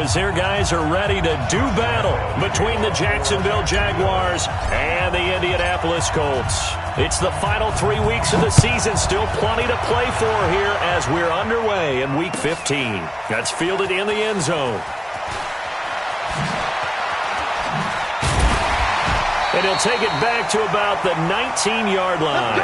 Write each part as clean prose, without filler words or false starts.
as their guys are ready to do battle between the Jacksonville Jaguars and the Indianapolis Colts. It's the final 3 weeks of the season. Still plenty to play for here as we're underway in Week 15. That's fielded in the end zone. And he'll take it back to about the 19-yard line.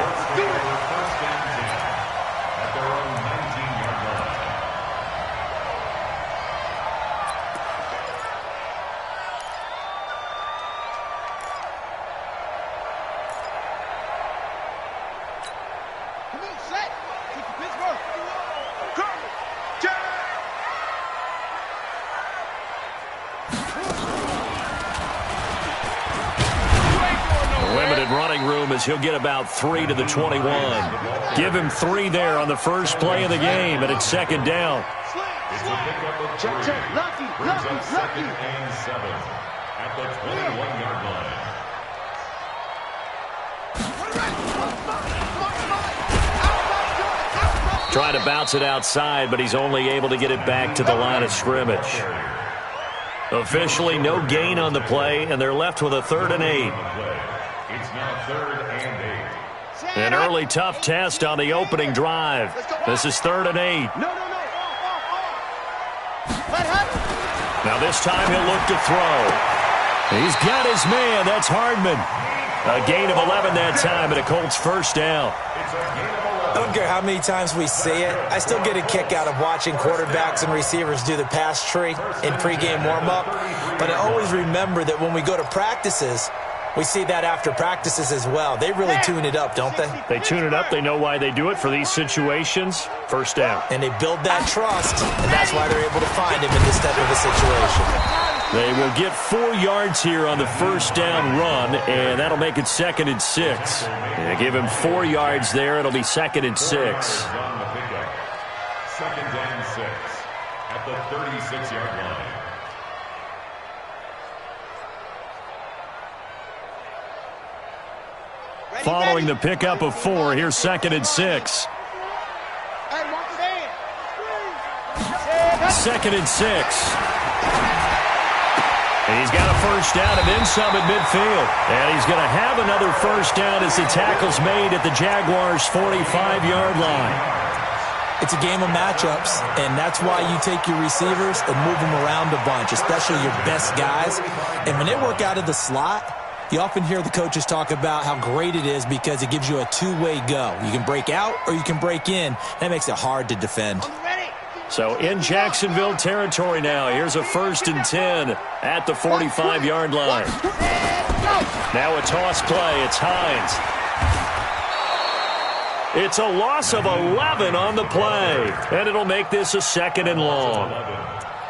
Running room as he'll get about 3 to the 21. Give him 3 there on the first play of the game, and it's second down. It's a pickup of 3. Brings up second and 7 at the 21-yard line. Trying to bounce it outside, but he's only able to get it back to the line of scrimmage. Officially no gain on the play, and they're left with a 3rd and 8. It's now 3rd and 8. An early tough test on the opening drive. This is 3rd and 8. Now this time he'll look to throw. He's got his man. That's Hardman. A gain of 11 that time and a Colts first down. I don't care how many times we see it. I still get a kick out of watching quarterbacks and receivers do the pass tree in pregame warm-up. But I always remember that when we go to practices, we see that after practices as well. They really tune it up, don't they? They tune it up. They know why they do it for these situations. First down. And they build that trust, and that's why they're able to find him in this type of a situation. They will get 4 yards here on the first down run, and that'll make it 2nd and 6. They give him 4 yards there. It'll be 2nd and 6. 2nd and 6 at the 36-yard line. Following the pickup of 4, here's 2nd and 6. 2nd and 6. And he's got a first down and then some at midfield. And he's going to have another first down as the tackle's made at the Jaguars' 45-yard line. It's a game of matchups, and that's why you take your receivers and move them around a bunch, especially your best guys. And when they work out of the slot, you often hear the coaches talk about how great it is because it gives you a two-way go. You can break out or you can break in. That makes it hard to defend. So in Jacksonville territory now, here's a 1st and 10 at the 45-yard line. Now a toss play. It's Hines. It's a loss of 11 on the play, and it'll make this a 2nd and long.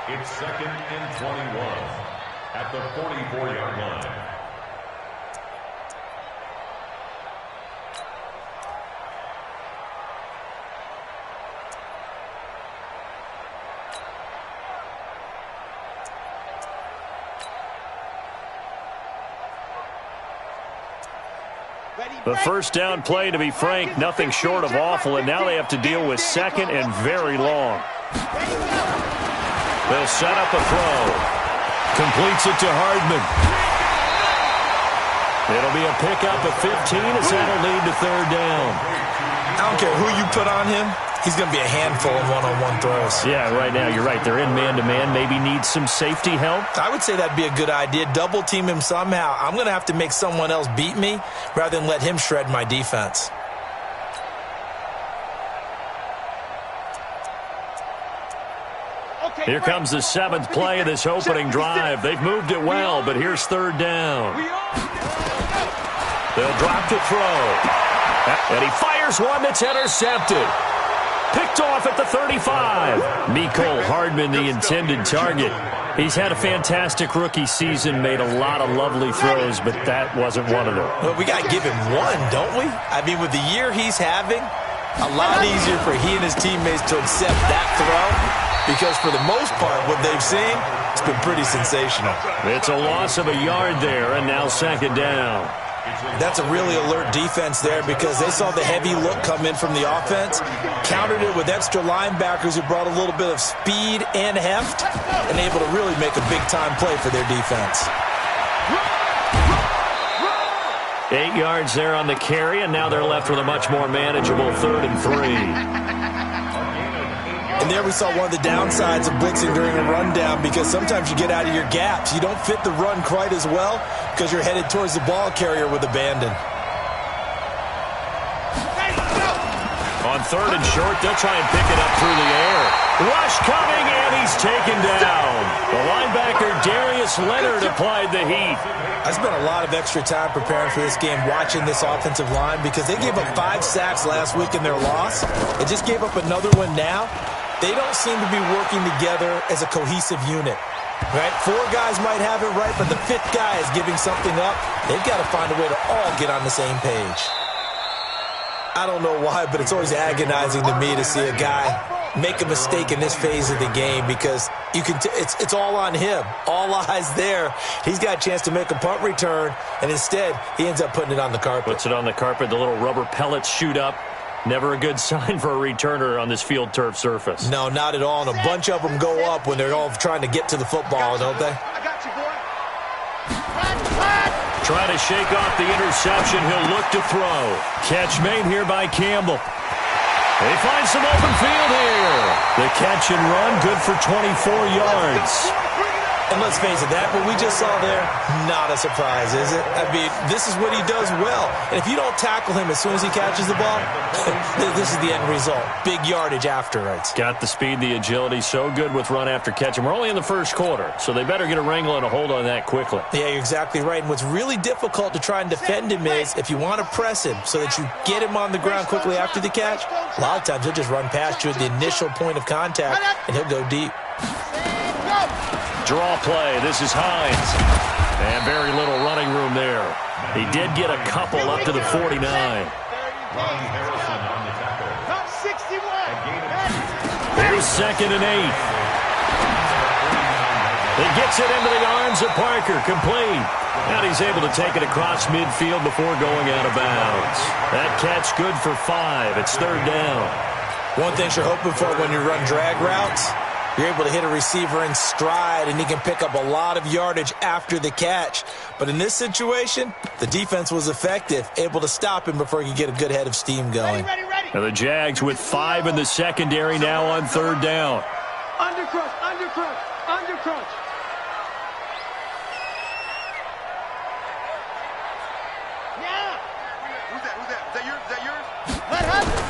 It's 2nd and 21 at the 44-yard line. The first down play, to be frank, nothing short of awful, and now they have to deal with 2nd and very long. They'll set up a throw. Completes it to Hardman. It'll be a pickup of 15 as that'll lead to 3rd down. I don't care who you put on him. He's going to be a handful of one-on-one throws. Yeah, right now, you're right. They're in man-to-man. Maybe needs some safety help. I would say that'd be a good idea. Double team him somehow. I'm going to have to make someone else beat me rather than let him shred my defense. Here comes the 7th play of this opening drive. They've moved it well, but here's 3rd down. They'll drop to throw. And he fires one that's intercepted. Picked off at the 35. Mecole Hardman, the intended target. He's had a fantastic rookie season, made a lot of lovely throws, but that wasn't one of them. Well, we got to give him one, don't we? I mean, with the year he's having, a lot easier for he and his teammates to accept that throw because for the most part, what they've seen, it's been pretty sensational. It's a loss of a yard there, and now 2nd down. That's a really alert defense there because they saw the heavy look come in from the offense, countered it with extra linebackers who brought a little bit of speed and heft, and able to really make a big-time play for their defense. 8 yards there on the carry, and now they're left with a much more manageable 3rd and 3. And there we saw one of the downsides of blitzing during a rundown because sometimes you get out of your gaps. You don't fit the run quite as well because you're headed towards the ball carrier with abandon. On 3rd and short, they'll try and pick it up through the air. Rush coming, and he's taken down. The linebacker, Darius Leonard, applied the heat. I spent a lot of extra time preparing for this game watching this offensive line because they gave up 5 sacks last week in their loss. They just gave up another one now. They don't seem to be working together as a cohesive unit. Right? 4 guys might have it right, but the 5th guy is giving something up. They've got to find a way to all get on the same page. I don't know why, but it's always agonizing to me to see a guy make a mistake in this phase of the game because you can it's all on him. All eyes there. He's got a chance to make a punt return, and instead he ends up putting it on the carpet. Puts it on the carpet. The little rubber pellets shoot up. Never a good sign for a returner on this field turf surface. No, not at all. And a bunch of them go up when they're all trying to get to the football, don't they? I got you, boy. Trying to shake off the interception. He'll look to throw. Catch made here by Campbell. They find some open field here. The catch and run, good for 24 yards. And let's face it, that what we just saw there, not a surprise, is it? I mean, this is what he does well. And if you don't tackle him as soon as he catches the ball, this is the end result. Big yardage afterwards. Got the speed, the agility, so good with run after catch. And we're only in the first quarter, so they better get a wrangle and a hold on that quickly. Yeah, you're exactly right. And what's really difficult to try and defend him is if you want to press him so that you get him on the ground quickly after the catch, a lot of times he'll just run past you at the initial point of contact, and he'll go deep. Draw play. This is Hines. And very little running room there. He did get a couple up to the 49. Here's 2nd and 8. He gets it into the arms of Parker. Complete. And he's able to take it across midfield before going out of bounds. That catch good for 5. It's 3rd down. One thing you're hoping for when you run drag routes, you're able to hit a receiver in stride, and he can pick up a lot of yardage after the catch. But in this situation, the defense was effective, able to stop him before he could get a good head of steam going. Now the Jags with 5 in the secondary now on 3rd down. Undercrunch, undercrunch, undercrunch. Yeah. Who's that? Is that yours? What happened?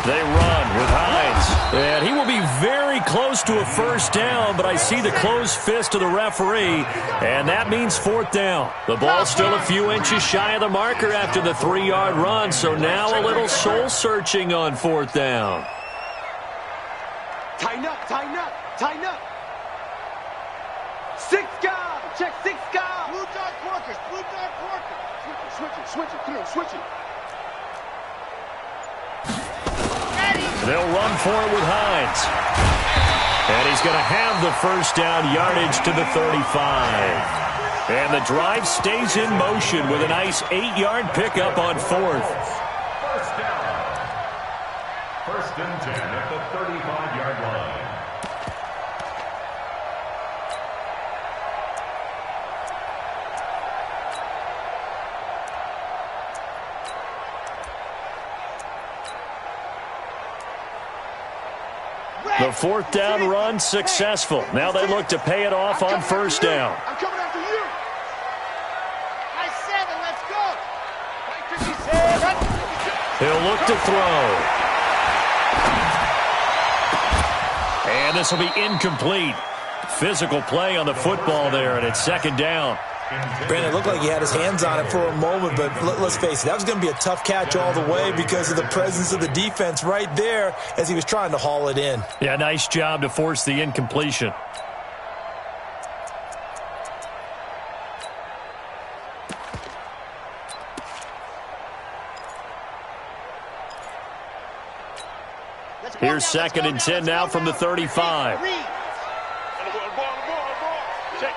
They run with Hines. And he will be very close to a 1st down, but I see the closed fist of the referee, and that means 4th down. The ball's still a few inches shy of the marker after the 3-yard run, so now a little soul-searching on 4th down. Tighten up, tighten up, tighten up. 6 guys. Check 6 guys. Blue dot porkers, blue dot porkers. Switch it, come on, switch it. They'll run for it with Hines. And he's going to have the 1st down, yardage to the 35. And the drive stays in motion with a nice 8-yard pickup on 4th. 1st down. 1st and 10 at the 35-yard line. The 4th down run successful. Now they look to pay it off on 1st down. I'm coming after you. High 7, let's go. He'll look to throw. And this will be incomplete. Physical play on the football there, and it's 2nd down. Brandon, it looked like he had his hands on it for a moment, but let's face it, that was going to be a tough catch all the way because of the presence of the defense right there as he was trying to haul it in. Yeah, nice job to force the incompletion. Here's 2nd and 10 now from the 35. Check.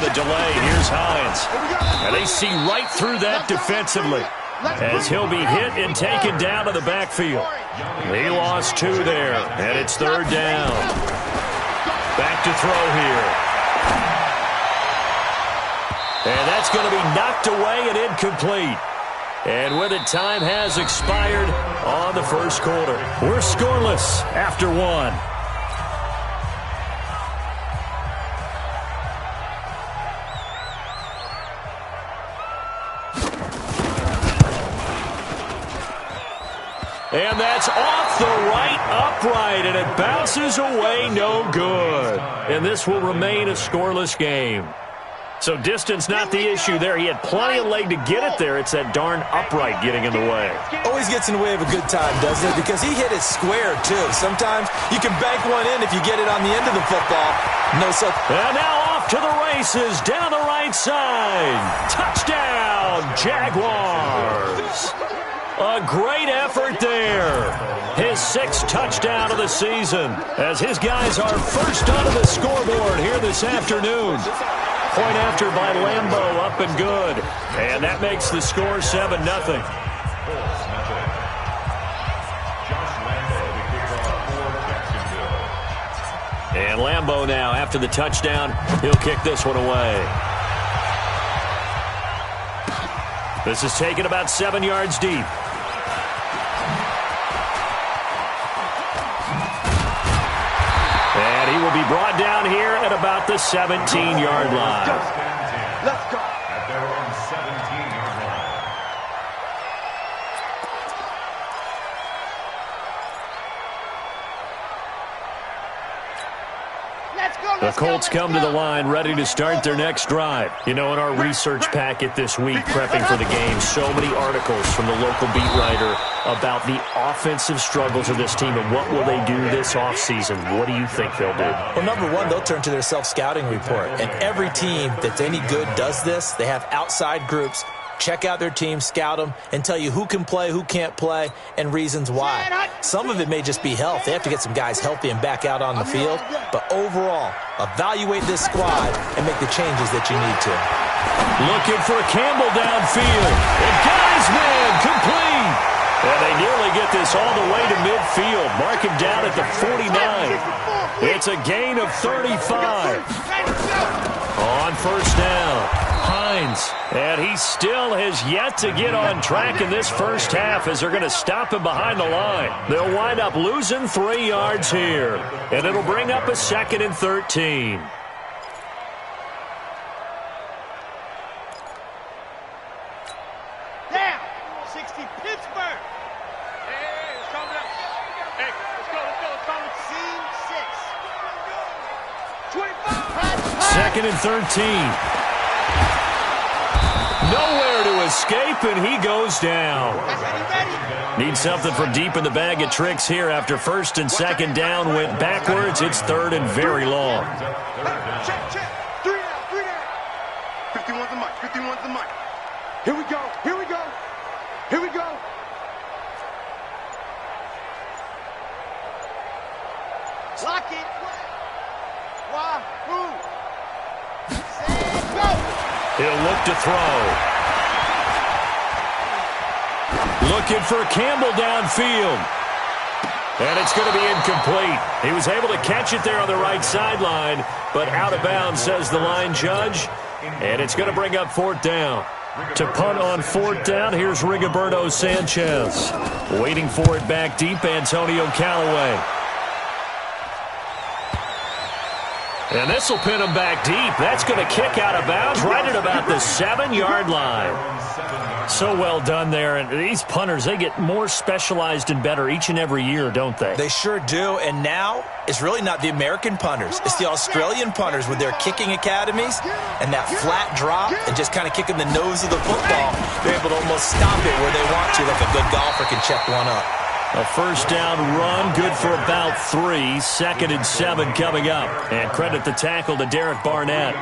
on the delay. Here's Hines. And they see right through that defensively as he'll be hit and taken down to the backfield. He lost 2 there, and it's 3rd down. Back to throw here. And that's going to be knocked away and incomplete. And with it, time has expired on the first quarter. We're scoreless after 1. And that's off the right upright, and it bounces away no good. And this will remain a scoreless game. So distance not the issue there. He had plenty of leg to get it there. It's that darn upright getting in the way. Always gets in the way of a good time, doesn't it? Because he hit it square, too. Sometimes you can bank one in if you get it on the end of the football. No such. And now off to the races down the right side. Touchdown, Jaguars. A great effort there. His 6th touchdown of the season as his guys are first onto the scoreboard here this afternoon. Point after by Lambeau, up and good. And that makes the score 7-0. And Lambeau now, after the touchdown, he'll kick this one away. This is taken about 7 yards deep. And he will be brought down here at about the 17-yard line. Let's go. At their own 17-yard line. The Colts come to the line ready to start their next drive. You know, in our research packet this week, prepping for the game, so many articles from the local beat writer about the offensive struggles of this team and what will they do this offseason. What do you think they'll do? Well, number one, they'll turn to their self-scouting report. And every team that's any good does this. They have outside groups. Check out their team, scout them, and tell you who can play, who can't play, and reasons why. Some of it may just be health. They have to get some guys healthy and back out on the field. But overall, evaluate this squad and make the changes that you need to. Looking for Campbell downfield. And guy's man complete. And they nearly get this all the way to midfield. Mark him down at the 49. It's a gain of 35. On first down, Hines. And he still has yet to get on track in this first half as they're going to stop him behind the line. They'll wind up losing 3 yards here. And it'll bring up a 2nd and 13. Down. 60 Pittsburgh. Hey, let's calm down. Hey, let's go. Let's calm down. Scene 6. 25. 2nd and 13. Nowhere to escape, and he goes down. Need something from deep in the bag of tricks here after 1st and 2nd down went backwards. It's 3rd and very long. Check. 3 down. 51's the mic. 51's the mic. Here we go. Lock it. Wahoo. Set, go. He'll look to throw. Looking for Campbell downfield. And it's going to be incomplete. He was able to catch it there on the right sideline, but out of bounds, says the line judge. And it's going to bring up 4th down. To punt on 4th down, here's Rigoberto Sanchez. Waiting for it back deep, Antonio Callaway. And this will pin him back deep. That's going to kick out of bounds right at about the 7-yard line. So well done there. And these punters, they get more specialized and better each and every year, don't they? They sure do. And now it's really not the American punters. It's the Australian punters with their kicking academies and that flat drop and just kind of kicking the nose of the football. They're able to almost stop it where they want to, like a good golfer can check one up. A first down run, good for about 3. 2nd and 7 coming up. And credit the tackle to Derek Barnett.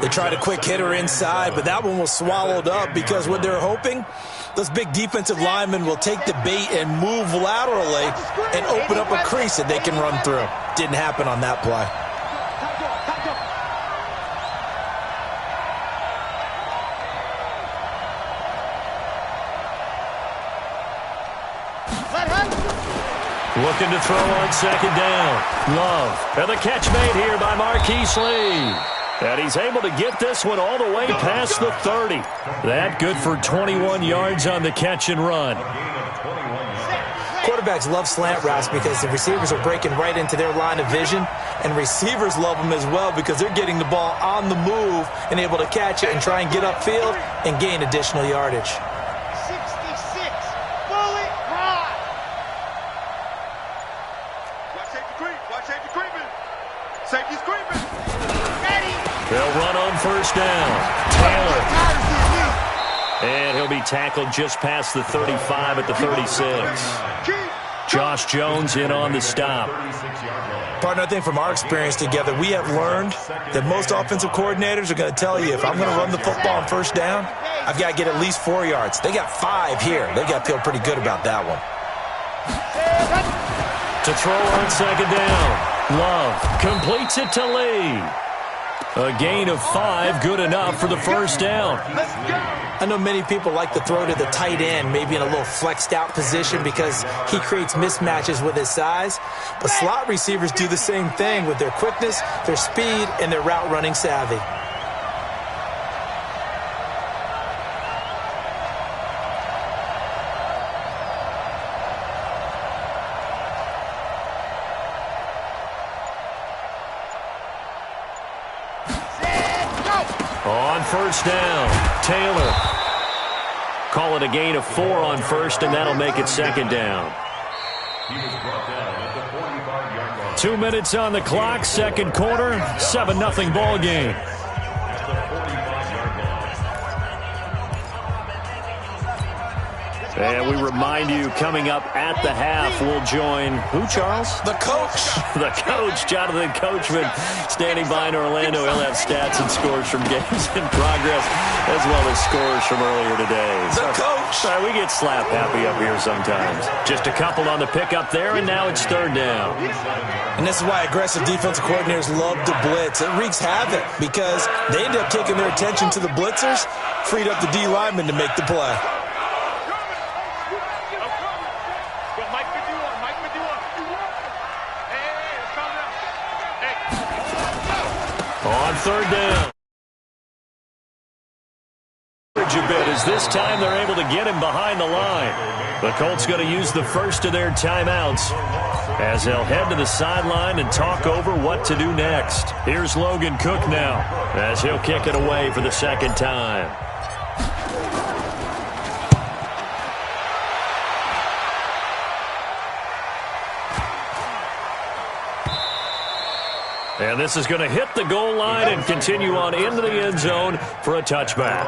They tried a quick hitter inside, but that one was swallowed up because what they're hoping, those big defensive linemen will take the bait and move laterally and open up a crease that they can run through. Didn't happen on that play. Looking to throw on second down. Love. And the catch made here by Marquise Lee. And he's able to get this one all the way past the 30. That good for 21 yards on the catch and run. Quarterbacks love slant routes because the receivers are breaking right into their line of vision, and receivers love them as well because they're getting the ball on the move and able to catch it and try and get upfield and gain additional yardage. 66, fully high. Watch safety creep, watch safety creeping. Safety's creeping. They'll run on first down. Taylor. And he'll be tackled just past the 35 at the 36. Josh Jones in on the stop. Partner, I think from our experience together, we have learned that most offensive coordinators are going to tell you, if I'm going to run the football on first down, I've got to get at least 4 yards. They got 5 here. They got to feel pretty good about that one. To throw on second down. Love completes it to Lee. A gain of 5, good enough for the first down. I know many people like to throw to the tight end, maybe in a little flexed out position because he creates mismatches with his size. But slot receivers do the same thing with their quickness, their speed, and their route running savvy. On first down, Taylor. Call it a gain of 4 on first, and that'll make it second down. 2 minutes on the clock, second quarter, 7-0 ball game. And we remind you, coming up at the half, we'll join who, Charles? The coach. The coach, Jonathan Coachman, standing by in Orlando. He'll have stats and scores from games in progress, as well as scores from earlier today. The coach. Sorry, we get slap happy up here sometimes. Just a couple on the pickup there, and now it's third down. And this is why aggressive defensive coordinators love to blitz. It wreaks havoc because they end up taking their attention to the blitzers, freed up the D lineman to make the play. On third down. A bit as this time they're able to get him behind the line. The Colts going to use the first of their timeouts as they'll head to the sideline and talk over what to do next. Here's Logan Cook now as he'll kick it away for the second time. And this is going to hit the goal line and continue on into the end zone for a touchback.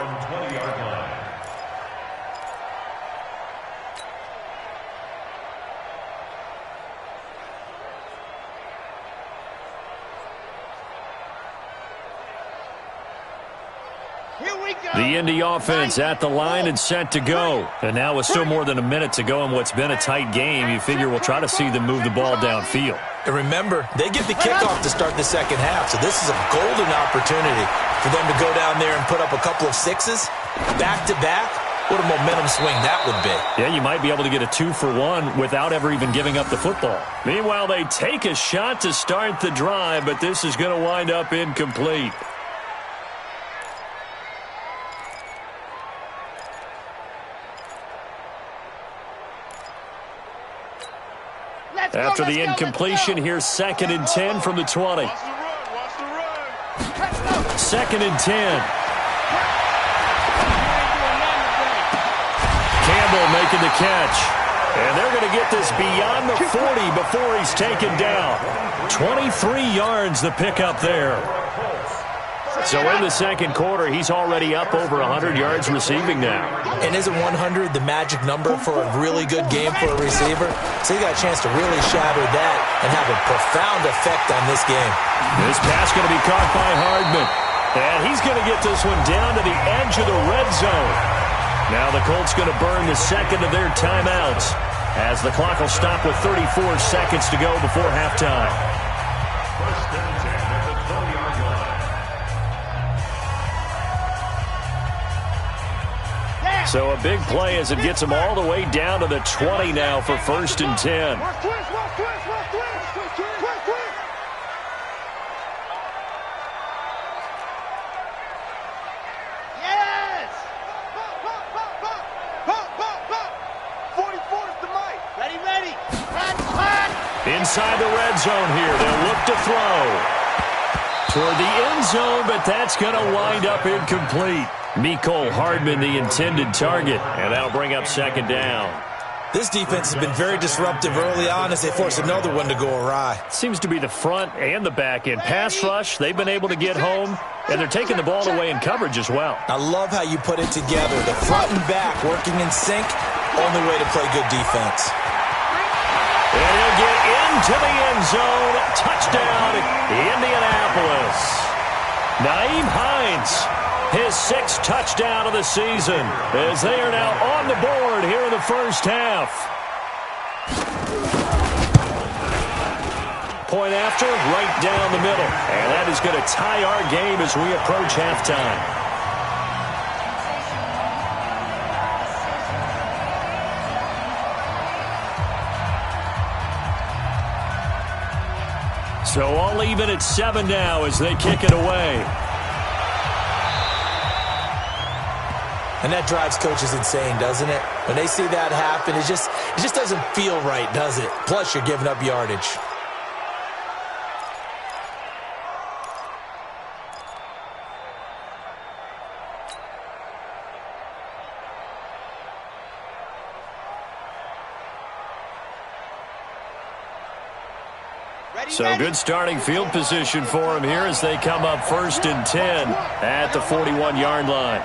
The Indy offense at the line and set to go. And now with still more than a minute to go in what's been a tight game, you figure we'll try to see them move the ball downfield. And remember, they get the kickoff to start the second half, so this is a golden opportunity for them to go down there and put up a couple of sixes back-to-back. What a momentum swing that would be. Yeah, you might be able to get a 2-for-1 without ever even giving up the football. Meanwhile, they take a shot to start the drive, but this is going to wind up incomplete. After the incompletion, here's 2nd and 10 from the 20. Second and 10. Campbell making the catch. And they're going to get this beyond the 40 before he's taken down. 23 yards the pickup there. So in the second quarter, he's already up over 100 yards receiving now. And isn't 100 the magic number for a really good game for a receiver? So he got a chance to really shatter that and have a profound effect on this game. This pass going to be caught by Hardman. And he's going to get this one down to the edge of the red zone. Now the Colts going to burn the second of their timeouts as the clock will stop with 34 seconds to go before halftime. So a big play as it gets them all the way down to the 20 now for 1st and 10. Inside the red zone here. They'll look to throw toward the end zone, but that's going to wind up incomplete. Mecole Hardman, the intended target, and that'll bring up 2nd down. This defense has been very disruptive early on as they force another one to go awry. Seems to be the front and the back end. Pass rush, they've been able to get home, and they're taking the ball away in coverage as well. I love how you put it together. The front and back working in sync, only way to play good defense. And he'll get into the end zone. Touchdown, Indianapolis. Nyheim Hines, his 6th touchdown of the season, as they are now on the board here in the first half. Point after, right down the middle. And that is going to tie our game as we approach halftime. So all even at 7 now as they kick it away. And that drives coaches insane, doesn't it? When they see that happen, it just doesn't feel right, does it? Plus, you're giving up yardage. So good starting field position for him here as they come up 1st and 10 at the 41-yard line.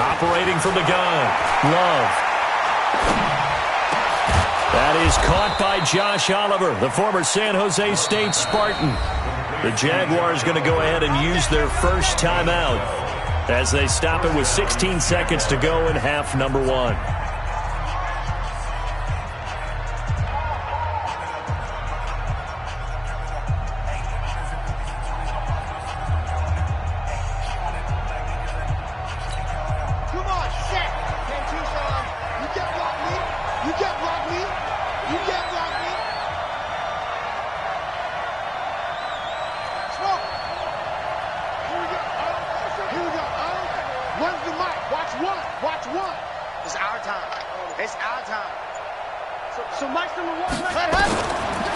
Operating from the gun, Love. That is caught by Josh Oliver, the former San Jose State Spartan. The Jaguars going to go ahead and use their first timeout as they stop it with 16 seconds to go in half number 1.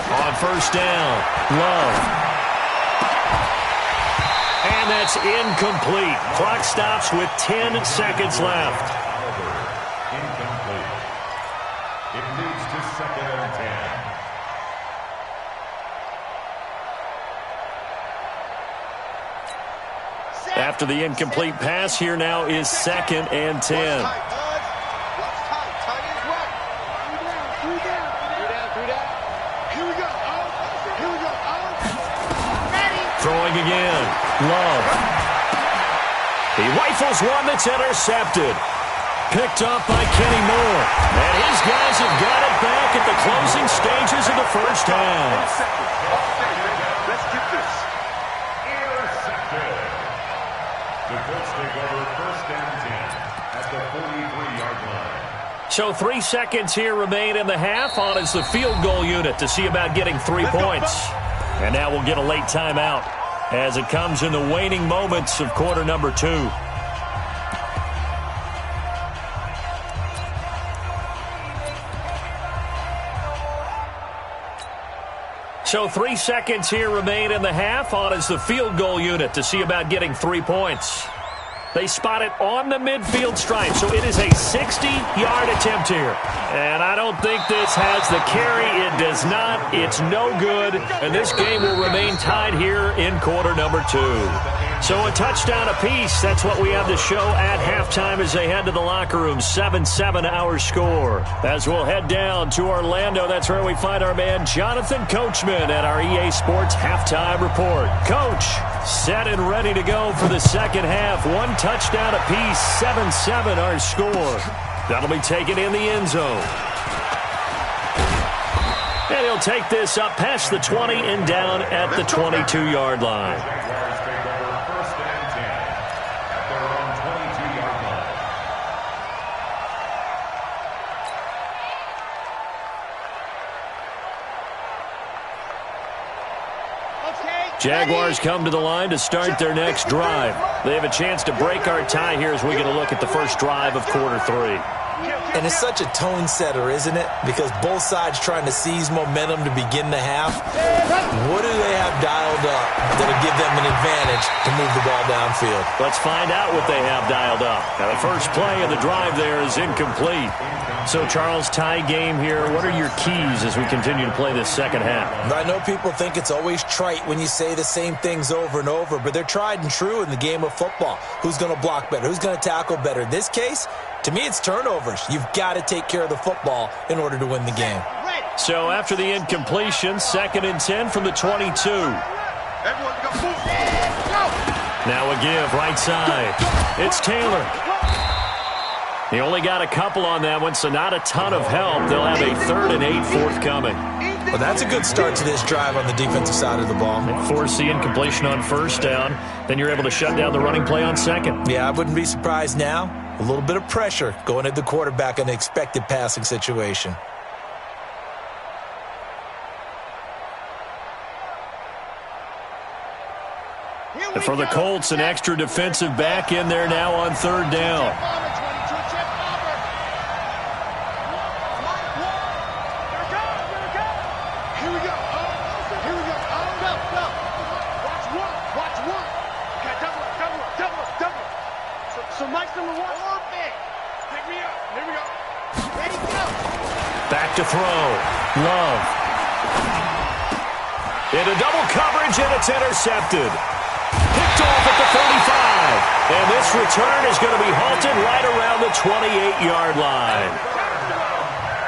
On 1st down, Love. And that's incomplete. Clock stops with 10 seconds left. Incomplete. It leads to 2nd and 10. After the incomplete pass, here now is 2nd and 10. Throwing again, Love. He rifles one that's intercepted. Picked up by Kenny Moore. And his guys have got it back at the closing stages of the first half. Let's get this. Intercepted. The Colts take over 1st and 10 at the 43-yard line. So 3 seconds here remain in the half on as the field goal unit to see about getting 3 points. And now we'll get a late timeout as it comes in the waning moments of quarter number 2. So 3 seconds here remain in the half on as the field goal unit to see about getting 3 points. They spot it on the midfield stripe, so it is a 60-yard attempt here. And I don't think this has the carry. It does not. It's no good. And this game will remain tied here in quarter number 2. So a touchdown apiece. That's what we have to show at halftime as they head to the locker room. 7-7 our score. As we'll head down to Orlando, that's where we find our man Jonathan Coachman at our EA Sports Halftime Report. Coach, set and ready to go for the second half. 1 touchdown apiece, 7-7 our score. That'll be taken in the end zone. And he'll take this up past the 20 and down at the 22-yard line. Jaguars take over 1st and 10 at their own 22-yard line. Jaguars come to the line to start their next drive. They have a chance to break our tie here as we get a look at the first drive of quarter 3. And it's such a tone setter, isn't it? Because both sides trying to seize momentum to begin the half. What do they have dialed up that'll give them an advantage to move the ball downfield? Let's find out what they have dialed up. Now, the first play of the drive there is incomplete. So, Charles, tie game here. What are your keys as we continue to play this second half? I know people think it's always trite when you say the same things over and over, but they're tried and true in the game of football. Who's going to block better? Who's going to tackle better? In this case, to me, it's turnovers. You've got to take care of the football in order to win the game. So after the incompletion, 2nd and 10 from the 22. Now a give, right side. It's Taylor. He only got a couple on that one, so not a ton of help. They'll have a 3rd and 8 forthcoming. Well, that's a good start to this drive on the defensive side of the ball. Force the incompletion on 1st down. Then you're able to shut down the running play on 2nd. Yeah, I wouldn't be surprised now. A little bit of pressure going at the quarterback in an expected passing situation. And for the Colts, an extra defensive back in there now on 3rd down. Back to throw. Love. Into double coverage, and it's intercepted. Picked off at the 35. And this return is going to be halted right around the 28-yard line.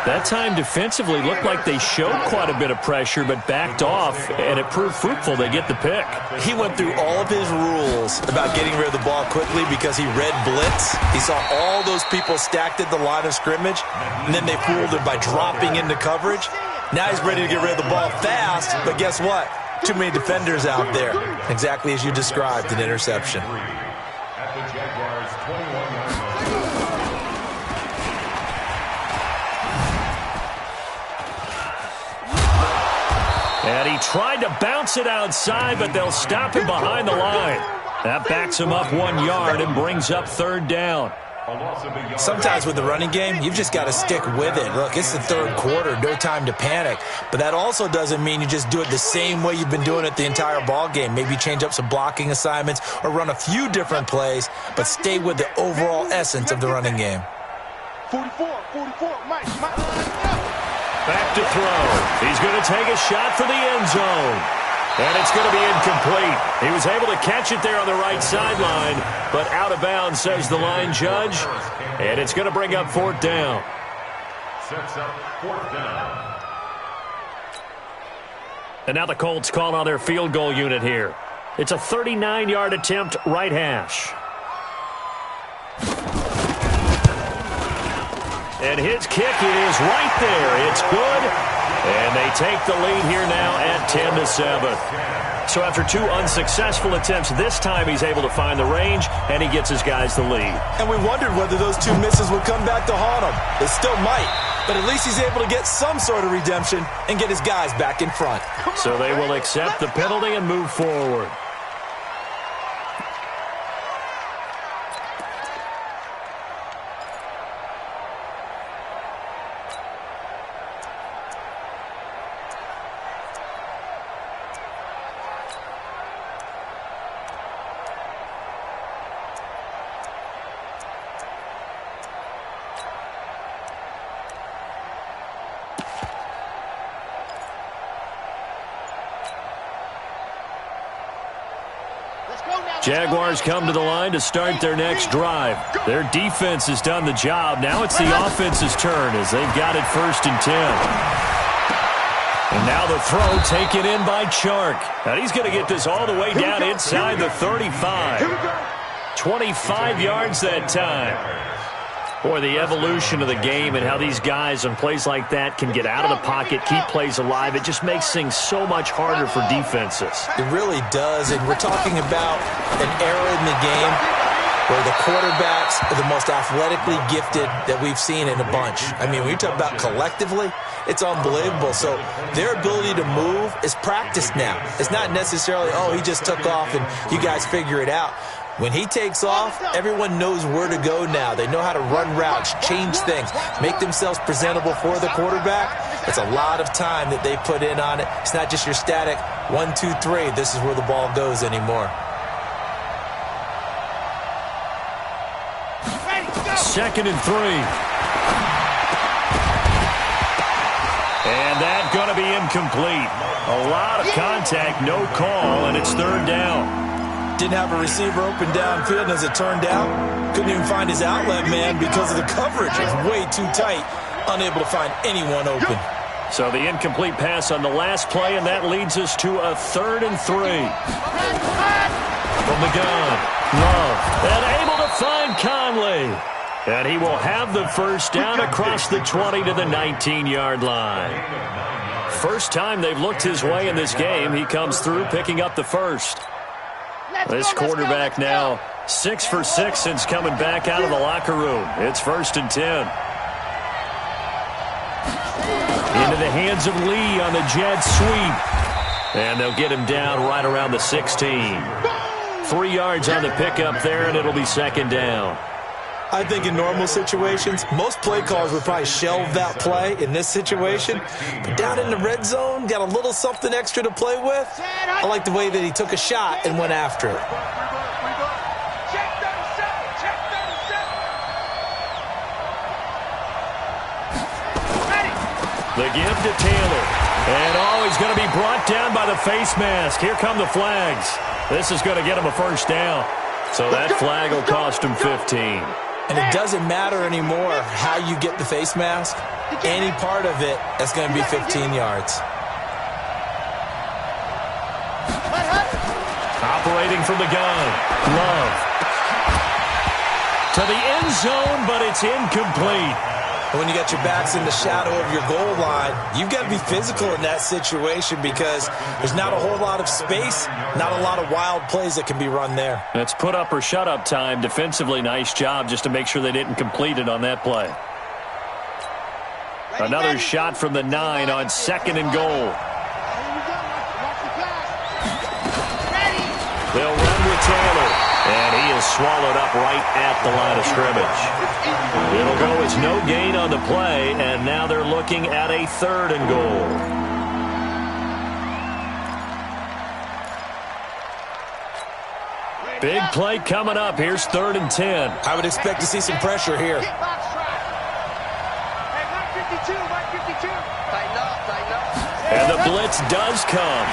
That time defensively looked like they showed quite a bit of pressure but backed off, and it proved fruitful. They get the pick. He went through all of his rules about getting rid of the ball quickly because he read blitz. He saw all those people stacked at the line of scrimmage, and then they fooled him by dropping into coverage. Now he's ready to get rid of the ball fast, but guess what? Too many defenders out there. Exactly as you described, an interception. At the Jaguars' 21-yard line. And he tried to bounce it outside, but they'll stop him behind the line. That backs him up 1 yard and brings up 3rd down. Sometimes with the running game, you've just got to stick with it. Look, it's the 3rd quarter, no time to panic. But that also doesn't mean you just do it the same way you've been doing it the entire ball game. Maybe change up some blocking assignments or run a few different plays, but stay with the overall essence of the running game. 44, Mike. Back to throw. He's going to take a shot for the end zone. And it's going to be incomplete. He was able to catch it there on the right sideline, but out of bounds, says the line judge. And it's going to bring up 4th down. Sets up 4th down. And now the Colts call on their field goal unit here. It's a 39-yard attempt, right hash. And his kick is right there. It's good. And they take the lead here now at 10-7. So after 2 unsuccessful attempts, this time he's able to find the range, and he gets his guys the lead. And we wondered whether those 2 misses would come back to haunt him. It still might, but at least he's able to get some sort of redemption and get his guys back in front. So they will accept the penalty and move forward. Jaguars come to the line to start their next drive. Their defense has done the job. Now it's the offense's turn as they've got it 1st and 10. And now the throw taken in by Chark. And he's going to get this all the way down inside the 35. 25 yards that time. Boy, the evolution of the game and how these guys on plays like that can get out of the pocket, keep plays alive, it just makes things so much harder for defenses. It really does, and we're talking about an era in the game where the quarterbacks are the most athletically gifted that we've seen in a bunch. I mean, when you talk about collectively, it's unbelievable. So their ability to move is practiced now. It's not necessarily, oh, he just took off and you guys figure it out. When he takes off, everyone knows where to go now. They know how to run routes, change things, make themselves presentable for the quarterback. It's a lot of time that they put in on it. It's not just your static 1, 2, 3. This is where the ball goes anymore. Second and 3. And that's going to be incomplete. A lot of contact, no call, and it's third down. Didn't have a receiver open downfield, and as it turned out, couldn't even find his outlet man because of the coverage. It was way too tight, unable to find anyone open. So the incomplete pass on the last play, and that leads us to a 3rd and 3. From the gun, Love, and able to find Conley. And he will have the first down across the 20 to the 19-yard line. First time they've looked his way in this game. He comes through picking up the first. This quarterback now 6 for 6 since coming back out of the locker room. It's 1st and 10. Into the hands of Lee on the jet sweep. And they'll get him down right around the 16. 3 yards on the pickup there, and it'll be 2nd down. I think in normal situations, most play callers would probably shelve that play in this situation. But down in the red zone, got a little something extra to play with. I like the way that he took a shot and went after it. The give to Taylor. And he's going to be brought down by the face mask. Here come the flags. This is going to get him a first down. So that flag will cost him 15. And it doesn't matter anymore how you get the face mask. Any part of it, that's going to be 15 yards. Operating from the gun. Love. To the end zone, but it's incomplete. When you got your backs in the shadow of your goal line, you've got to be physical in that situation because there's not a whole lot of space, not a lot of wild plays that can be run there. It's put up or shut up time. Defensively, nice job just to make sure they didn't complete it on that play. Another shot from the 9 on 2nd and goal. They'll run with Taylor, and he is swallowed up right at the line of scrimmage. It'll go as no gain on the play, and now they're looking at a 3rd and goal. Big play coming up. Here's 3rd and 10. I would expect to see some pressure here. And the blitz does come.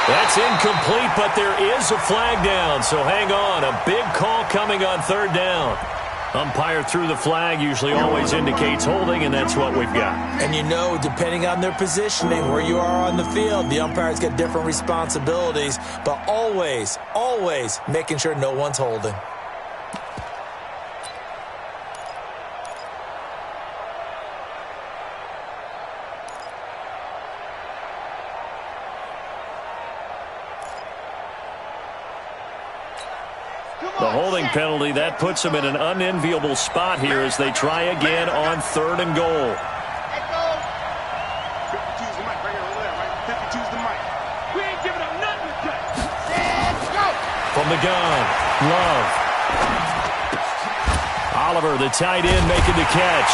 That's incomplete, but there is a flag down, so hang on. A big call coming on 3rd down. Umpire threw the flag, usually always indicates holding, and that's what we've got. And you know, depending on their positioning, where you are on the field, the umpire's got different responsibilities, but always, always making sure no one's holding. The holding penalty, that puts them in an unenviable spot here as they try again on 3rd and goal. 52's the mic right here, over there, right? 52's the mic. We ain't giving up nothing to go. From the gun, Love. Oliver, the tight end, making the catch.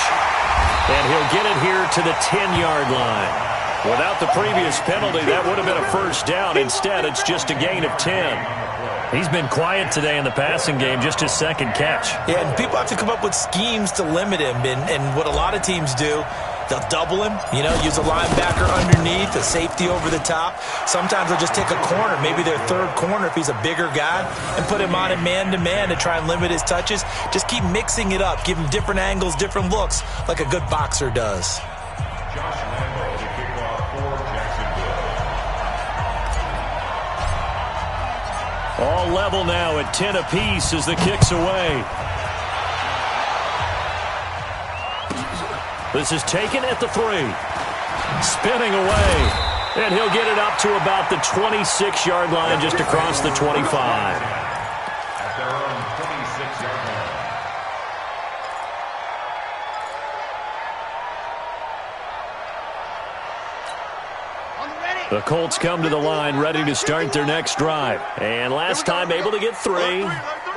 And he'll get it here to the 10-yard line. Without the previous penalty, that would have been a first down. Instead, it's just a gain of 10. He's been quiet today in the passing game, just his 2nd catch. Yeah, and people have to come up with schemes to limit him. And what a lot of teams do, they'll double him, use a linebacker underneath, a safety over the top. Sometimes they'll just take a corner, maybe their 3rd corner if he's a bigger guy, and put him on a man-to-man to try and limit his touches. Just keep mixing it up, give him different angles, different looks, like a good boxer does. All level now at 10 apiece as the kick's away. This is taken at the 3. Spinning away. And he'll get it up to about the 26-yard line, just across the 25. At their own 26-yard line. The Colts come to the line ready to start their next drive. And last time able to get 3.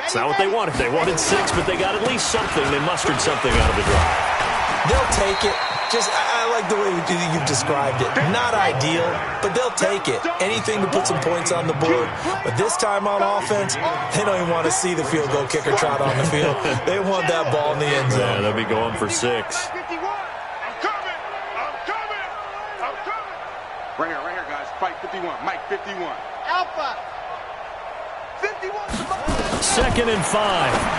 It's not what they wanted. They wanted 6, but they got at least something. They mustered something out of the drive. They'll take it. I like the way you've described it. Not ideal, but they'll take it. Anything to put some points on the board. But this time on offense, they don't even want to see the field goal kicker trot on the field. They want that ball in the end zone. Yeah, they'll be going for 6. Right here, guys. Fight 51. Mike, 51. Alpha. 51. 2nd and 5.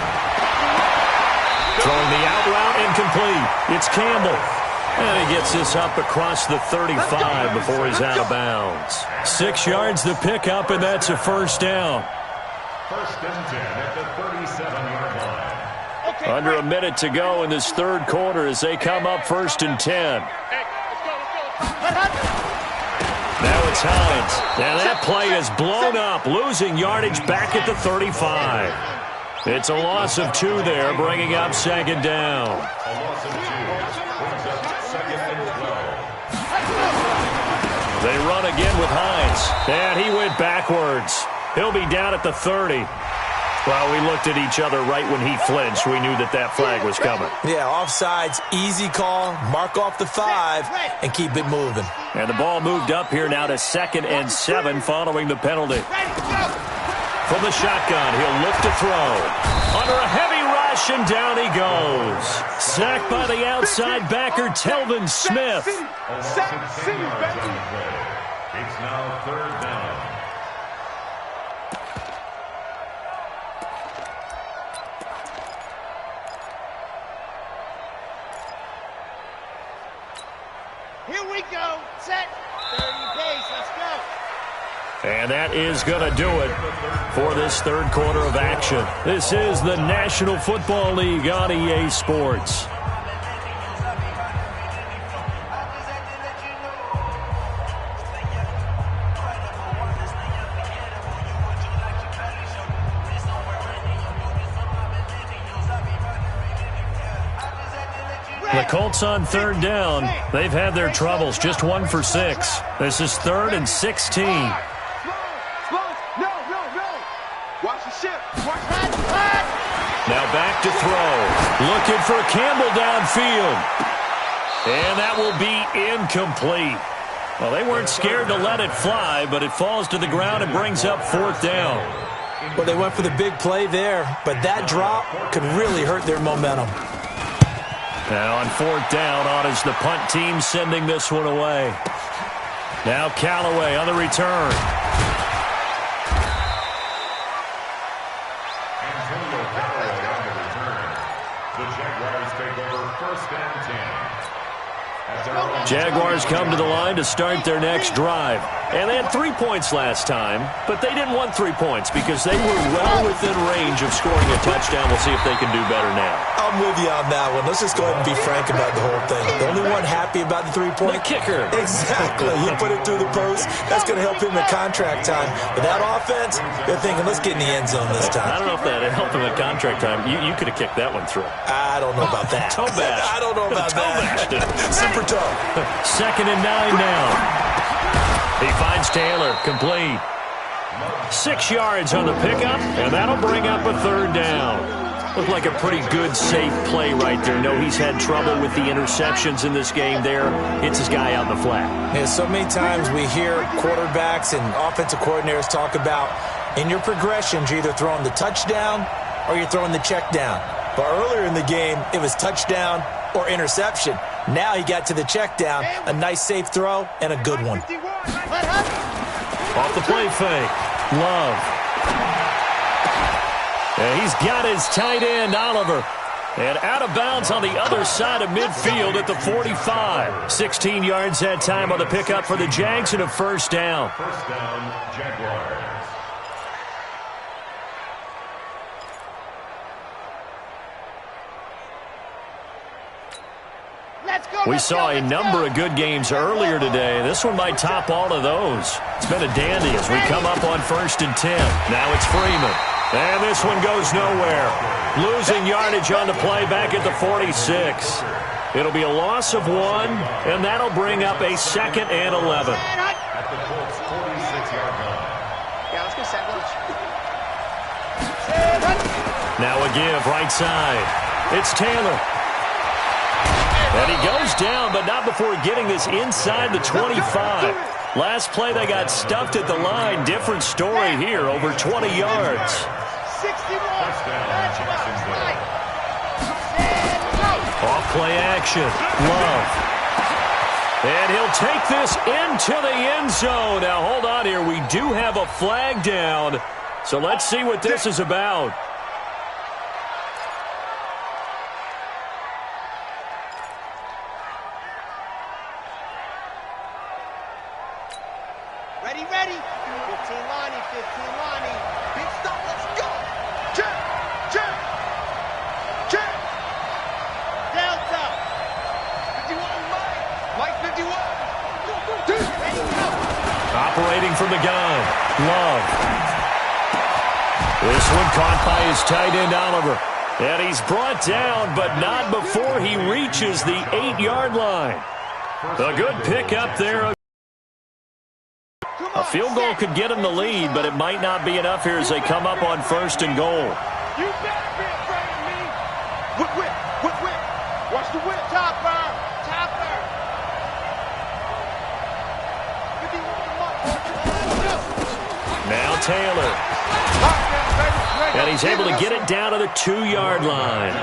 Throwing the out route incomplete. It's Campbell. And he gets this up across the 35 before he's out of bounds. 6 yards the pickup, and that's a first down. 1st and 10 at the 37-yard line. Under a minute to go in this third quarter as they come up 1st and 10. Now it's Hines. And that play is blown up, losing yardage back at the 35. It's a loss of 2 there, bringing up 2nd down. A loss of 2 brings up 2nd and 12. They run again with Hines. And he went backwards. He'll be down at the 30. Well, we looked at each other right when he flinched. We knew that flag was coming. Yeah, offsides, easy call, mark off the 5, and keep it moving. And the ball moved up here now to 2nd and 7 following the penalty. From the shotgun, he'll look to throw. Under a heavy rush, and down he goes. Sacked by the outside backer, Telvin Smith. A loss of 10 yards on the play. It's now 3rd down. Here we go. Set. 30 pace. Let's go. And that is going to do it for this third quarter of action. This is the National Football League on EA Sports. The Colts on 3rd down. They've had their troubles. Just 1 for 6. This is 3rd and 16. No. Watch the ship. Watch that. Now back to throw. Looking for Campbell downfield. And that will be incomplete. Well, they weren't scared to let it fly, but it falls to the ground and brings up 4th down. Well, they went for the big play there, but that drop could really hurt their momentum. Now on 4th down, on is the punt team sending this one away. Now Callaway on the return. Antonio Callaway on the return. The Jaguars take over 1st and 10. Jaguars come to the line to start their next drive. And they had 3 points last time, but they didn't want 3 points because they were well within range of scoring a touchdown. We'll see if they can do better now. I'm with you on that one. Let's just go ahead and be frank about the whole thing. The only one happy about the 3-point? The kicker. Exactly. You put it through the post. That's going to help him at contract time. But that offense, they're thinking, let's get in the end zone this time. I don't know if that helped him at contract time. You could have kicked that one through. I don't know about that. Toe bash. I don't know about that. Super toe. 2nd and 9 now. He finds Taylor, complete. 6 yards on the pickup, and that'll bring up a 3rd down. Looked like a pretty good, safe play right there. No, he's had trouble with the interceptions in this game there. Hits his guy out in the flat. Yeah, so many times we hear quarterbacks and offensive coordinators talk about in your progressions, you're either throwing the touchdown or you're throwing the check down. But earlier in the game, it was touchdown or interception. Now he got to the check down, a nice safe throw, and a good one. Off the play fake. Love. And he's got his tight end, Oliver. And out of bounds on the other side of midfield at the 45. 16 yards that time on the pickup for the Jags and a 1st down. 1st down, Jaguars. Let's go. We saw a number of good games earlier today. This one might top all of those. It's been a dandy as we come up on 1st and 10. Now it's Freeman. And this one goes nowhere. Losing yardage on the play back at the 46. It'll be a loss of 1, and that'll bring up a 2nd and 11. At the Colts 46-yard line. Yeah, let's go sandwich. Now a give right side. It's Taylor. And he goes down, but not before getting this inside the 25. Last play, they got stuffed at the line. Different story here, over 20 yards. 61. Off-play action. Love. And he'll take this into the end zone. Now, hold on here. We do have a flag down. So let's see what this is about. Ready, ready. 15 Lonnie, 15 Lonnie. Big stop, let's go. Check, check, check. Delta. 51, Mike 51. Ready, go. Operating from the gun. Love. This one caught by his tight end, Oliver. And he's brought down, but not before he reaches the 8-yard line. A good pick up there. A field goal could get him the lead, but it might not be enough here as they come up on 1st and goal. You better be afraid of me. Whip, whip, whip, whip. Watch the whip. Topper, topper. Now Taylor. And he's able to get it down to the 2-yard line.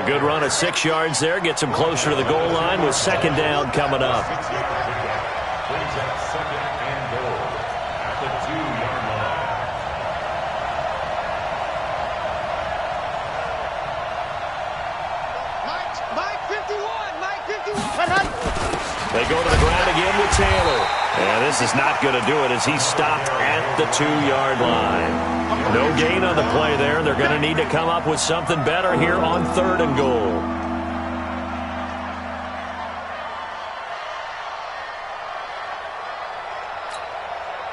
A good run of 6 yards there. Gets him closer to the goal line with 2nd down coming up. Brings up 2nd and goal at the 2-yard line. Mike 51, Mike 51. They go to the ground again with Taylor. And this is not going to do it as he stopped at the 2-yard line. No gain on the play there. They're going to need to come up with something better here on 3rd and goal.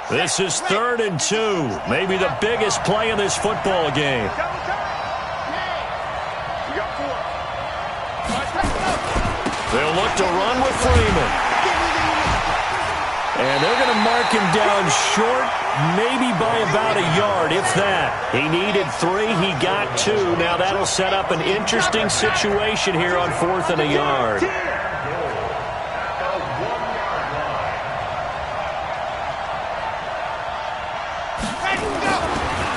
This is 3rd and 2. Maybe the biggest play in this football game. They'll look to run with Freeman. And they're going to mark him down short, maybe by about a yard, if that. He needed 3. He got 2. Now that'll set up an interesting situation here on 4th and a yard.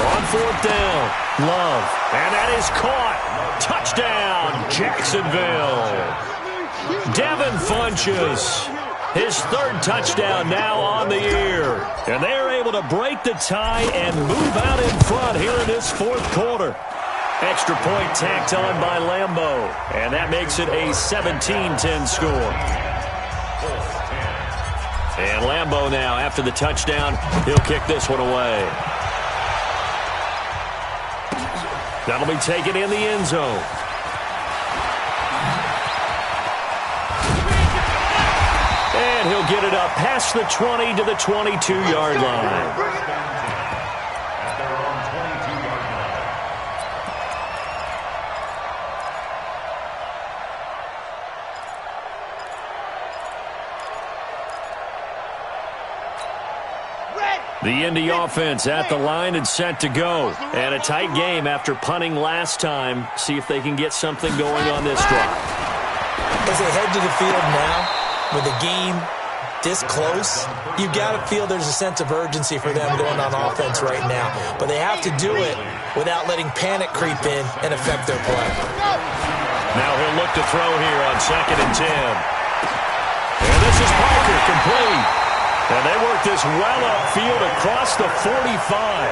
On 4th down, Love. And that is caught. Touchdown, Jacksonville. Devin Funchess. His 3rd touchdown now on the year. And they are able to break the tie and move out in front here in this 4th quarter. Extra point tacked on by Lambeau. And that makes it a 17-10 score. And Lambeau now, after the touchdown, he'll kick this one away. That'll be taken in the end zone. And he'll get it up past the 20 to the 22-yard line. The Indy offense at the line and set to go. And a tight game after punting last time. See if they can get something going on this drive. As they head to the field now, with the game this close, you've got to feel there's a sense of urgency for them going on offense right now. But they have to do it without letting panic creep in and affect their play. Now he'll look to throw here on 2nd and 10. And this is Parker, complete. And they work this well upfield across the 45.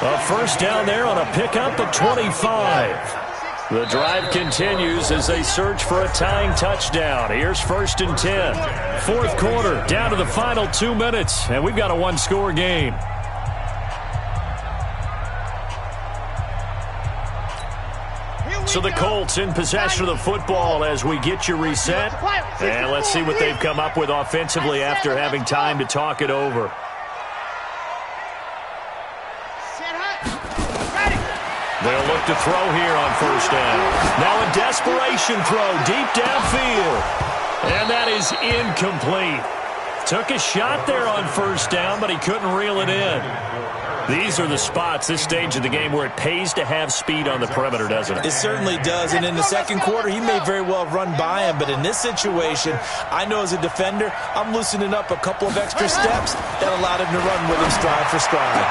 A 1st down there on a pickup at 25. The drive continues as they search for a tying touchdown. Here's 1st and 10. 4th quarter, down to the final 2 minutes, and we've got a 1-score game. Here So the Colts in possession of the football as we get you reset. And let's see what they've come up with offensively after having time to talk it over. They'll look to throw here on first down. Now a desperation throw deep downfield. And that is incomplete. Took a shot there on first down, but he couldn't reel it in. These are the spots, this stage of the game, where it pays to have speed on the perimeter, doesn't it? It certainly does, and in the second quarter, he may very well run by him, but in this situation, I know as a defender, I'm loosening up a couple of extra steps that allowed him to run with him stride for stride.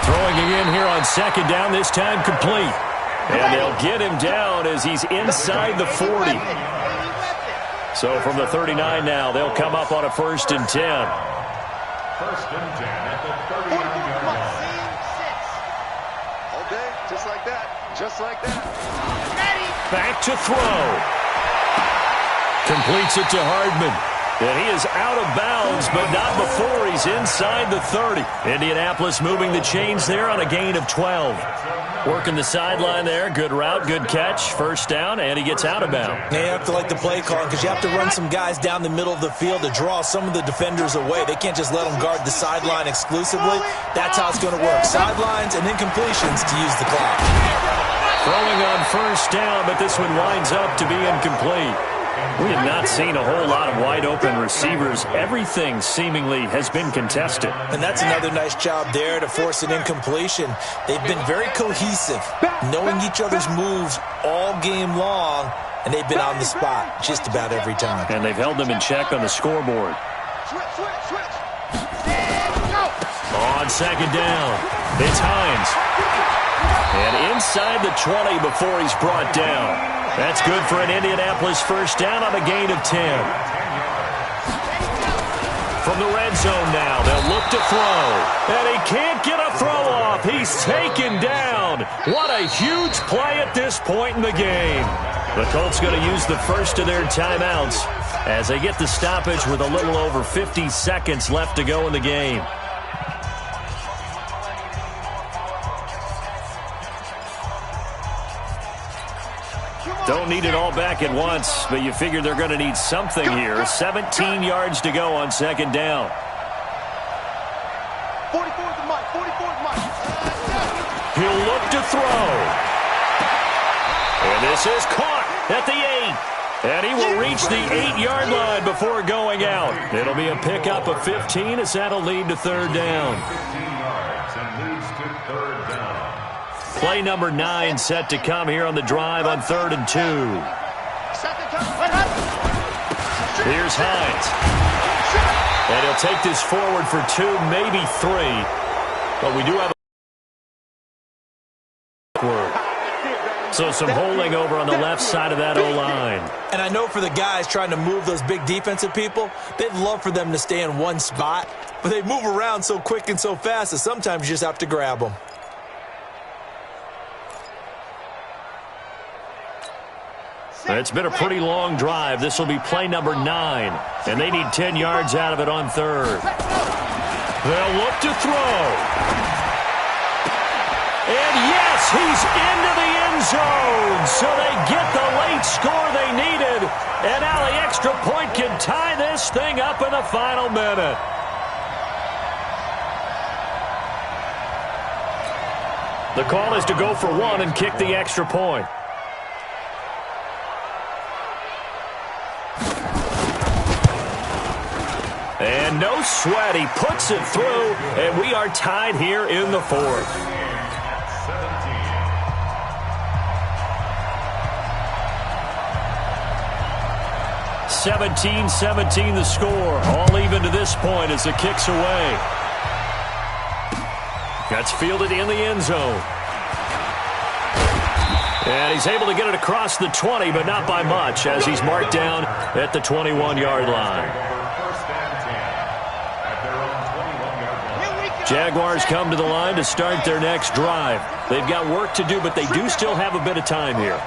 Throwing again here on second down, this time complete. And they'll get him down as he's inside the 40. So from the 39 now, they'll come up on a 1st and 10. 1st and 10 at the 39-yard line. Okay, just like that. Just like that. Back to throw. Completes it to Hardman. And he is out of bounds, but not before he's inside the 30. Indianapolis moving the chains there on a gain of 12. Working the sideline there. Good route, good catch. First down, and he gets out of bounds. Now you have to like the play calling because you have to run some guys down the middle of the field to draw some of the defenders away. They can't just let them guard the sideline exclusively. That's how it's going to work. Sidelines and incompletions to use the clock. Throwing on first down, but this one winds up to be incomplete. We have not seen a whole lot of wide-open receivers. Everything seemingly has been contested. And that's another nice job there to force an incompletion. They've been very cohesive, knowing each other's moves all game long, and they've been on the spot just about every time. And they've held them in check on the scoreboard. On second down, it's Hines. And inside the 20 before he's brought down. That's good for an Indianapolis first down on a gain of 10. From the red zone now, they'll look to throw. And he can't get a throw off. He's taken down. What a huge play at this point in the game. The Colts going to use the first of their timeouts as they get the stoppage with a little over 50 seconds left to go in the game. Don't need it all back at once, but you figure they're going to need something here. 17 yards to go on second down. 44 is the mark. 44 is the mark. He'll look to throw. And this is caught at the 8. And he will reach the 8-yard line before going out. It'll be a pickup of 15 as that'll lead to third down. 15 yards and leads to third down. Play number 9 set to come here on the drive on 3rd and 2. Here's Hines. And he'll take this forward for 2, maybe 3. But we do have a so some holding over on the left side of that O-line. And I know for the guys trying to move those big defensive people, they'd love for them to stay in one spot. But they move around so quick and so fast that sometimes you just have to grab them. It's been a pretty long drive. This will be play number 9. And they need 10 yards out of it on 3rd. They'll look to throw. And yes, he's into the end zone. So they get the late score they needed. And now the extra point can tie this thing up in the final minute. The call is to go for 1 and kick the extra point. And no sweat, he puts it through, and we are tied here in the 4th. 17-17 the score. All even to this point as the kick's away. That's fielded in the end zone. And he's able to get it across the 20, but not by much, as he's marked down at the 21-yard line. Jaguars come to the line to start their next drive. They've got work to do, but they do still have a bit of time here.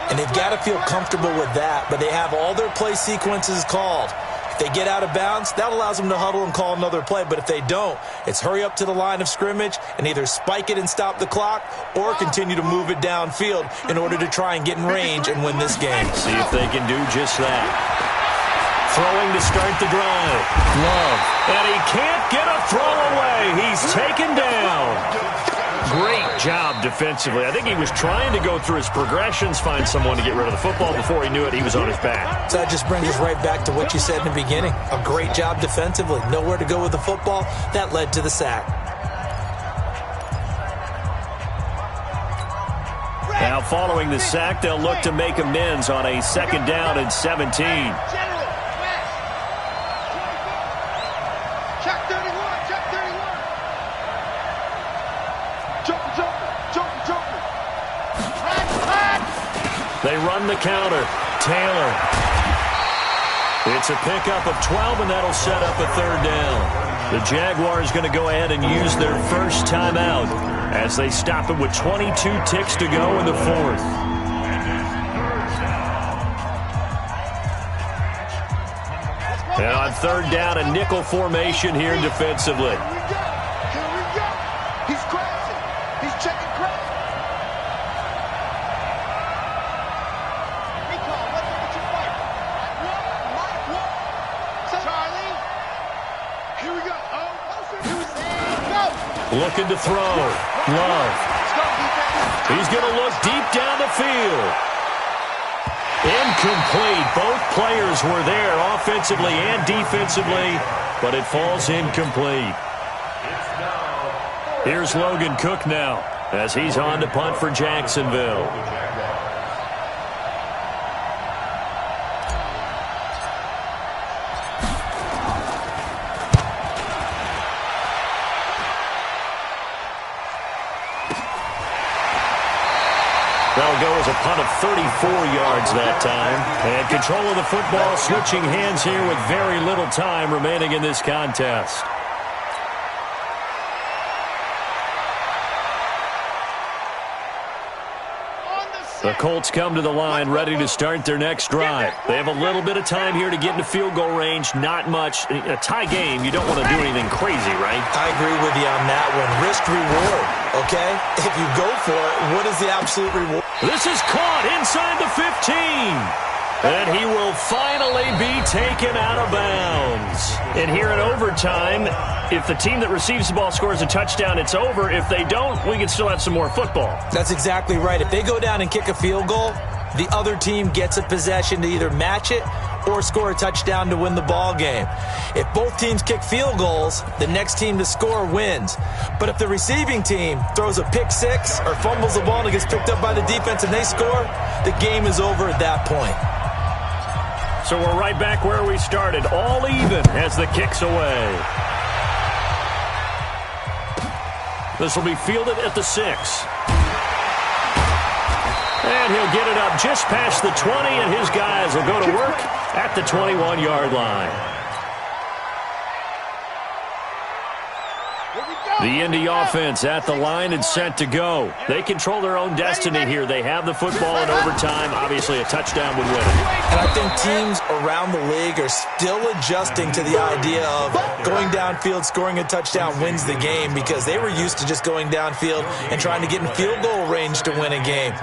And they've got to feel comfortable with that, but they have all their play sequences called. If they get out of bounds, that allows them to huddle and call another play. But if they don't, it's hurry up to the line of scrimmage and either spike it and stop the clock or continue to move it downfield in order to try and get in range and win this game. See if they can do just that. Throwing to start the drive. Love. And he can't get a throw away. He's taken down. Great job defensively. I think he was trying to go through his progressions, find someone to get rid of the football. Before he knew it, he was on his back. So that just brings us right back to what you said in the beginning. A great job defensively. Nowhere to go with the football. That led to the sack. Now following the sack, they'll look to make amends on a 2nd down and 17. They run the counter. Taylor. It's a pickup of 12, and that'll set up a 3rd down. The Jaguars going to go ahead and use their first timeout as they stop it with 22 ticks to go in the 4th. And on 3rd down, a nickel formation here defensively. Here we go. He's crashing. He's checking crash. Looking to throw. Love. He's going to look deep down the field. Incomplete. Both players were there offensively and defensively, but it falls incomplete. Here's Logan Cook now as he's on to punt for Jacksonville. That'll go as a punt of 34 yards that time. And control of the football switching hands here with very little time remaining in this contest. The Colts come to the line ready to start their next drive. They have a little bit of time here to get into field goal range. Not much. In a tie game, you don't want to do anything crazy, right? I agree with you on that one. Risk reward, okay? If you go for it, what is the absolute reward? This is caught inside the 15. And he will finally be taken out of bounds. And here in overtime, if the team that receives the ball scores a touchdown, it's over. If they don't, we can still have some more football. That's exactly right. If they go down and kick a field goal, the other team gets a possession to either match it or score a touchdown to win the ball game. If both teams kick field goals, the next team to score wins. But if the receiving team throws a pick six or fumbles the ball and it gets picked up by the defense and they score, the game is over at that point. So we're right back where we started, all even as the kick's away. This will be fielded at the 6. And he'll get it up just past the 20, and his guys will go to work at the 21-yard line. The Indy offense at the line and set to go. They control their own destiny here. They have the football in overtime. Obviously, a touchdown would win it. And I think teams around the league are still adjusting to the idea of going downfield, scoring a touchdown wins the game, because they were used to just going downfield and trying to get in field goal range to win a game.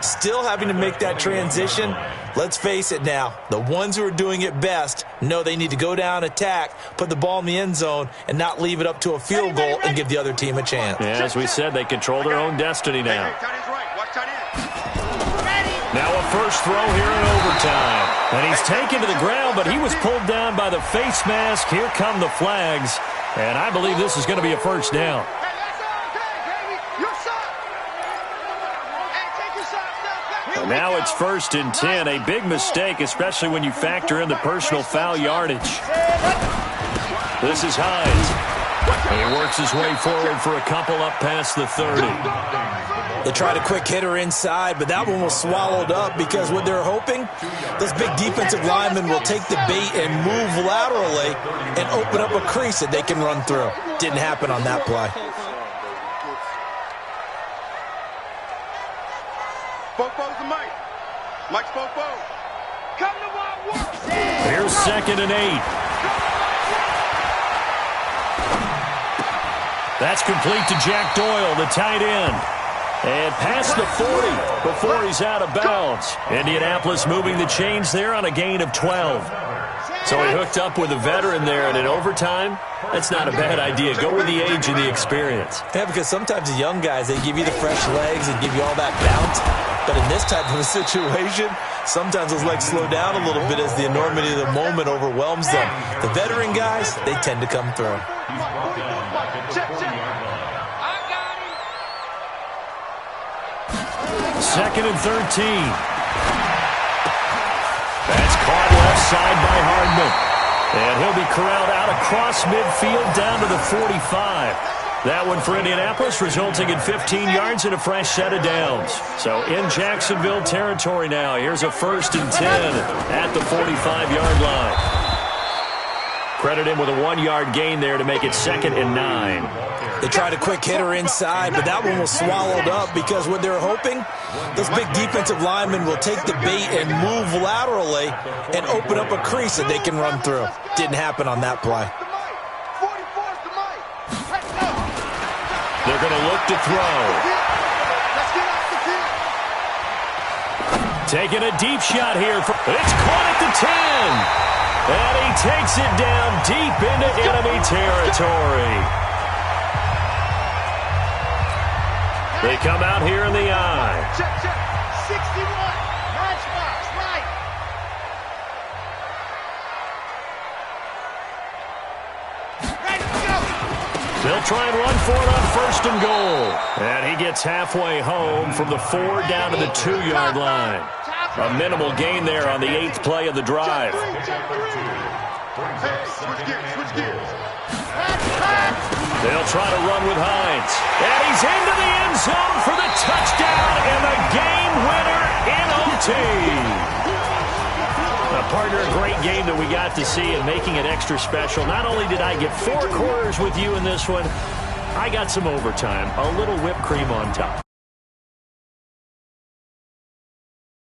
Still having to make that transition. Let's face it now, the ones who are doing it best know they need to go down, attack, put the ball in the end zone, and not leave it up to a field goal and give the other team a chance. Yeah, as we said, they control their own destiny now. Now a first throw here in overtime. And he's taken to the ground, but he was pulled down by the face mask. Here come the flags. And I believe this is going to be a first down. And now it's 1st and 10. A big mistake, especially when you factor in the personal foul yardage. This is Hines. And he works his way forward for a couple up past the 30. They tried a quick hitter inside, but that one was swallowed up because what they're hoping, those big defensive linemen will take the bait and move laterally and open up a crease that they can run through. Didn't happen on that play. Spoke-Bo's the Mike. Mike Spoke-Bo. Come to my work. Here's 2nd and 8. That's complete to Jack Doyle, the tight end. And past the 40 before he's out of bounds. Indianapolis moving the chains there on a gain of 12. So he hooked up with a veteran there, and in overtime, that's not a bad idea. Go with the age and the experience. Yeah, because sometimes the young guys, they give you the fresh legs and give you all that bounce. But in this type of a situation, sometimes those legs slow down a little bit as the enormity of the moment overwhelms them. The veteran guys, they tend to come through. Second and 13. That's caught left side by Hardman. And he'll be corralled out across midfield down to the 45. That one for Indianapolis, resulting in 15 yards and a fresh set of downs. So in Jacksonville territory now. Here's a 1st and 10 at the 45-yard line. Credit him with a 1-yard gain there to make it 2nd and 9. They tried a quick hitter inside, but that one was swallowed up because what they're hoping, those big defensive linemen will take the bait and move laterally and open up a crease that they can run through. Didn't happen on that play. They're going to look to throw. Taking a deep shot here. It's caught at the 10. And he takes it down deep into enemy territory. They come out here in the eye. Check. 61. Matchbox, right. Ready to go. They'll try and run for it on 1st and goal. And he gets halfway home from the 4 down to the 2-yard line. A minimal gain there on the 8th play of the drive. Switch gears. They'll try to run with Hines. And he's into the end zone for the touchdown and the game winner in OT. Now, partner, a great game that we got to see, and making it extra special. Not only did I get 4 quarters with you in this one, I got some overtime, a little whipped cream on top.